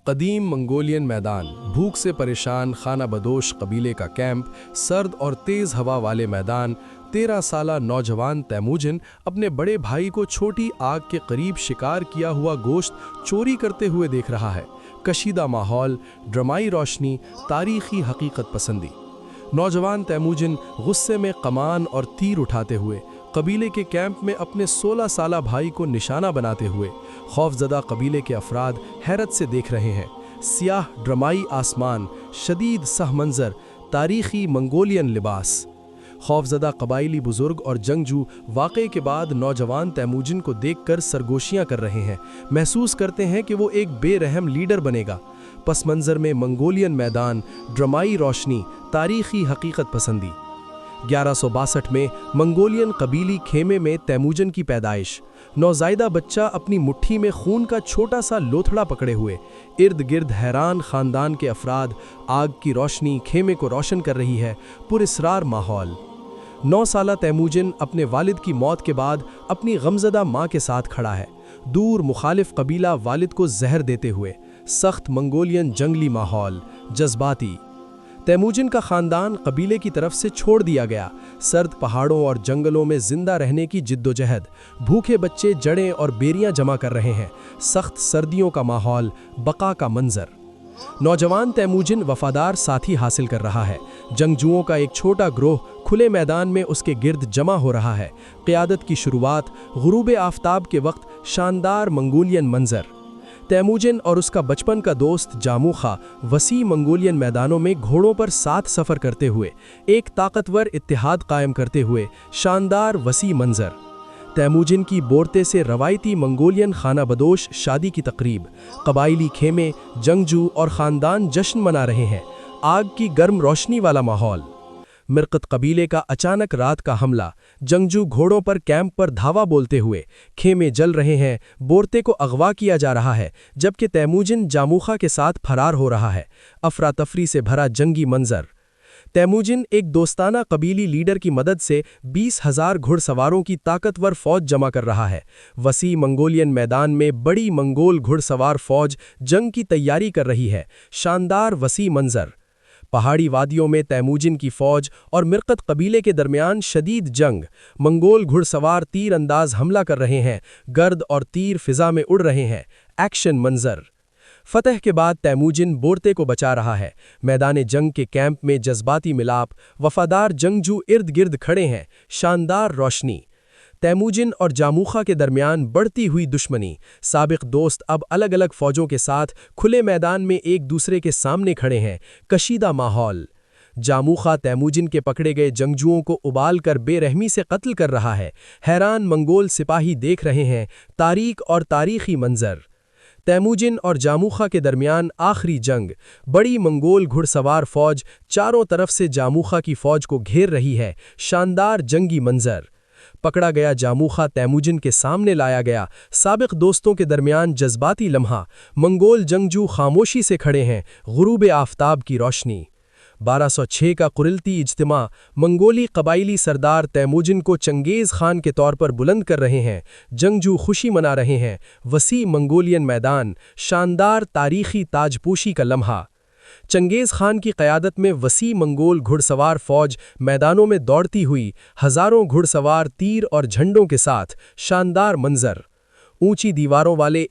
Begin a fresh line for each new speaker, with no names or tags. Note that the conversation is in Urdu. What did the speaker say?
قدیم منگولین میدان، بھوک سے پریشان خانہ بدوش قبیلے کا کیمپ، سرد اور تیز ہوا والے میدان۔ 13 سالہ نوجوان تیموجن اپنے بڑے بھائی کو چھوٹی آگ کے قریب شکار کیا ہوا گوشت چوری کرتے ہوئے دیکھ رہا ہے۔ کشیدہ ماحول، ڈرامائی روشنی، تاریخی حقیقت پسندی۔ نوجوان تیموجن غصے میں کمان اور تیر اٹھاتے ہوئے قبیلے کے کیمپ میں اپنے 16 سالہ بھائی کو نشانہ بناتے ہوئے خوفزدہ قبیلے کے افراد حیرت سے دیکھ رہے ہیں۔ سیاہ ڈرامائی آسمان، شدید سہ منظر، تاریخی منگولین لباس۔ خوفزدہ قبائلی بزرگ اور جنگجو واقعے کے بعد نوجوان تیموجن کو دیکھ کر سرگوشیاں کر رہے ہیں، محسوس کرتے ہیں کہ وہ ایک بے رحم لیڈر بنے گا۔ پس منظر میں منگولین میدان، ڈرامائی روشنی، تاریخی حقیقت پسندی۔ 1162 میں منگولین قبیلی خیمے میں تیموجن کی پیدائش۔ نوزائیدہ بچہ اپنی مٹھی میں خون کا چھوٹا سا لوتھڑا پکڑے ہوئے، ارد گرد حیران خاندان کے افراد، آگ کی روشنی خیمے کو روشن کر رہی ہے، پراسرار ماحول۔ 9 سالہ تیموجن اپنے والد کی موت کے بعد اپنی غمزدہ ماں کے ساتھ کھڑا ہے، دور مخالف قبیلہ والد کو زہر دیتے ہوئے، سخت منگولین جنگلی ماحول، جذباتی۔ تیموجن کا خاندان قبیلے کی طرف سے چھوڑ دیا گیا، سرد پہاڑوں اور جنگلوں میں زندہ رہنے کی جدوجہد، بھوکے بچے جڑیں اور بیریاں جمع کر رہے ہیں، سخت سردیوں کا ماحول، بقا کا منظر۔ نوجوان تیموجن وفادار ساتھی حاصل کر رہا ہے، جنگجوؤں کا ایک چھوٹا گروہ کھلے میدان میں اس کے گرد جمع ہو رہا ہے۔ قیادت کی شروعات غروب آفتاب کے وقت، شاندار منگولین منظر۔ تیموجن اور اس کا بچپن کا دوست جاموخا وسیع منگولین میدانوں میں گھوڑوں پر ساتھ سفر کرتے ہوئے، ایک طاقتور اتحاد قائم کرتے ہوئے، شاندار وسیع منظر۔ تیموجن کی بورتے سے روایتی منگولین خانہ بدوش شادی کی تقریب، قبائلی خیمے، جنگجو اور خاندان جشن منا رہے ہیں، آگ کی گرم روشنی والا ماحول۔ مرقت قبیلے کا اچانک رات کا حملہ، جنگجو گھوڑوں پر کیمپ پر دھاوا بولتے ہوئے، خیمے جل رہے ہیں، بورتے کو اغوا کیا جا رہا ہے، جبکہ تیموجن جاموخا کے ساتھ فرار ہو رہا ہے، افراتفری سے بھرا جنگی منظر۔ تیموجن ایک دوستانہ قبیلی لیڈر کی مدد سے 20,000 گھڑ سواروں کی طاقتور فوج جمع کر رہا ہے۔ وسیع منگولین میدان میں بڑی منگول گھڑ سوار فوج جنگ کی تیاری کر رہی ہے، شاندار وسیع منظر۔ پہاڑی وادیوں میں تیموجن کی فوج اور مرقت قبیلے کے درمیان شدید جنگ، منگول گھڑ سوار تیر انداز حملہ کر رہے ہیں، گرد اور تیر فضا میں اڑ رہے ہیں، ایکشن منظر۔ فتح کے بعد تیموجن بورتے کو بچا رہا ہے، میدان جنگ کے کیمپ میں جذباتی ملاپ، وفادار جنگجو ارد گرد کھڑے ہیں، شاندار روشنی۔ تیموجن اور جاموخا کے درمیان بڑھتی ہوئی دشمنی، سابق دوست اب الگ الگ فوجوں کے ساتھ کھلے میدان میں ایک دوسرے کے سامنے کھڑے ہیں، کشیدہ ماحول۔ جاموخا تیموجن کے پکڑے گئے جنگجوؤں کو ابال کر بے رحمی سے قتل کر رہا ہے، حیران منگول سپاہی دیکھ رہے ہیں، تاریک اور تاریخی منظر۔ تیموجن اور جاموخا کے درمیان آخری جنگ، بڑی منگول گھڑ سوار فوج چاروں طرف سے جاموخا کی فوج کو گھیر رہی ہے، شاندار جنگی منظر۔ پکڑا گیا جاموخا تیموجن کے سامنے لایا گیا، سابق دوستوں کے درمیان جذباتی لمحہ، منگول جنگجو خاموشی سے کھڑے ہیں، غروب آفتاب کی روشنی۔ 1206 کا قرلتی اجتماع، منگولی قبائلی سردار تیموجن کو چنگیز خان کے طور پر بلند کر رہے ہیں، جنگجو خوشی منا رہے ہیں، وسیع منگولین میدان، شاندار تاریخی تاج پوشی کا لمحہ۔ چنگیز خان کی قیادت میں وسیع منگول گھڑ سوار فوج میدانوں میں دوڑتی ہوئی، ہزاروں گھڑ سوار تیر اور جھنڈوں کے ساتھ، شاندار منظر۔ اونچی دیواروں والے